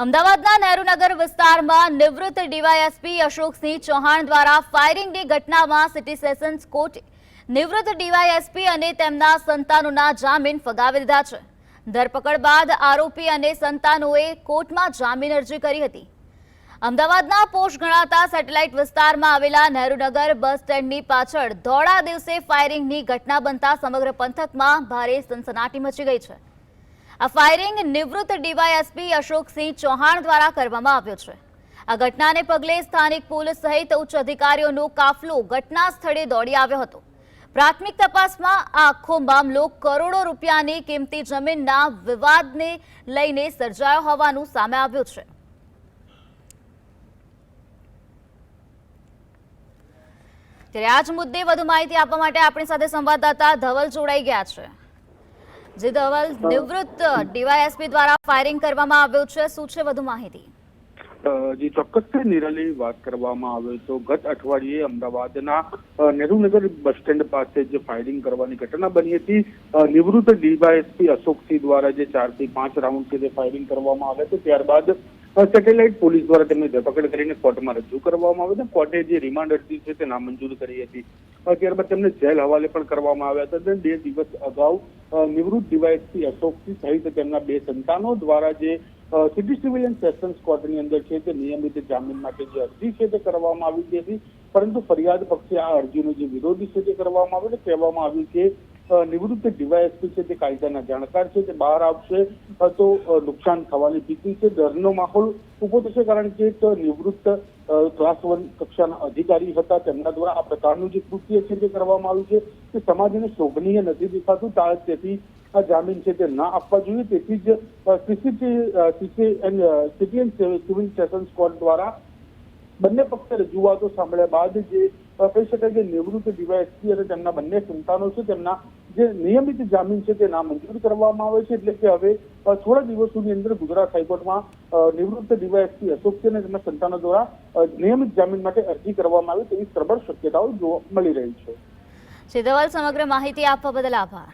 અમદાવાદના નહેરુનગર વિસ્તારમાં નિવૃત્ત ડીવાયએસપી અશોકસિંહ ચૌહાણ દ્વારા ફાયરિંગની ઘટનામાં સિટી સેશન્સ કોર્ટે નિવૃત્ત ડીવાયએસપી અને તેમના સંતાનોના જામીન ફગાવી દીધા છે। ધરપકડ બાદ આરોપી અને સંતાનોએ કોર્ટમાં જામીન અરજી કરી હતી। અમદાવાદના પોશ ગણાતા સેટેલાઇટ વિસ્તારમાં આવેલા નહેરુનગર બસ સ્ટેન્ડની પાછળ દોડા દિવસે ફાયરિંગની ઘટના બનતા સમગ્ર પંથકમાં ભારે સનસનાટી મચી ગઈ છે। આ ફાયરિંગ નિવૃત્ત ડીવાયએસપી અશોકસિંહ ચૌહાણ દ્વારા કરવામાં આવ્યો છે। આ ઘટનાને પગલે સ્થાનિક પોલીસ સહિત ઉચ્ચ અધિકારીઓનો કાફલો ઘટના સ્થળે દોડી આવ્યો હતો। પ્રાથમિક તપાસમાં આ આખો મામલો કરોડો રૂપિયાની કિંમતી જમીનના વિવાદને લઈને સર્જાયો હોવાનું સામે આવ્યું છે। ત્યારે આ જ મુદ્દે વધુ માહિતી આપવા માટે આપણી સાથે સંવાદદાતા ધવલ જોડાઈ ગયા છે। જે ધવલ, નિવૃત્ત ડીવાયએસપી દ્વારા ફાયરિંગ કરવામાં આવ્યું છે, શું છે વધુ માહિતી? જી ચોક્કસથી નિરાલી વાત કરવામાં આવે તો ગત અઠવાડિયે અમદાવાદના નહેરુનગર બસ સ્ટેન્ડ પાસે જે ફાયરિંગ કરવાની ઘટના બની હતી, નિવૃત્ત ડીવાયએસપી અશોકસિંહ દ્વારા જે 4 થી 5 રાઉન્ડ છે તે ફાયરિંગ કરવામાં આવે તો ત્યારબાદ સેટેલાઇટ પોલીસ દ્વારા તેમની ધરપકડ કરીને કોર્ટમાં રજૂ કરવામાં આવે. કોર્ટે જે રિમાન્ડ અરજી છે તે નામંજૂર કરી હતી. ત્યારબાદ તેમને જેલ હવાલે પણ કરવામાં આવ્યા હતા. 2 દિવસ અગાઉ નિવૃત્ત ડીવાયએસપી અશોકસિંહ સહિત તેમના 2 સંતાનો દ્વારા જે સિટી સિવિલ એન્ડ સેશન્સ કોર્ટની અંદર છે તે નિયમિત જામીન માટે જે અરજી છે તે કરવામાં આવી હતી, પરંતુ ફરિયાદ પક્ષે આ અરજીનો જે વિરોધ છે તે કરવામાં આવ્યો. કહેવામાં આવ્યું કે નિવૃત્ત ડીવાયએસપી છે તે કાયદાના જાણકાર છે, તે બહાર આવશે તો નુકસાન થવાની ભીતિ છે, ડરનો માહોલ ઉભો થશે, કારણ કે નિવૃત્ત ક્લાસ 1 કક્ષાના અધિકારી હતા, તેમના દ્વારા આ પ્રકારનું જે કૃત્ય છે તે કરવામાં આવ્યું છે તે સમાજને શોભનીય નથી દેખાતું. તેથી આ જામીન છે તે ના આપવા જોઈએ. તેથી જ city and civil sessions court દ્વારા બંને પક્ષે રજૂઆતો સાંભળ્યા બાદ જે કહી શકાય કે નિવૃત્ત ડીવાયએસપી અને તેમના બંને સંતાનો છે તેમના જે નિયમિત જામીન છે તે નામંજૂર કરવામાં આવે છે. એટલે કે હવે થોડા દિવસોની અંદર ગુજરાત હાઈકોર્ટમાં નિવૃત્ત ડીવાયએસપી અશોકસિંહ અને તેમના સંતાનો દ્વારા નિયમિત જામીન માટે અરજી કરવામાં આવે તેવી પ્રબળ શક્યતાઓ જોવા મળી રહી છે. ધવલ, સમગ્ર માહિતી આપવા બદલ આભાર.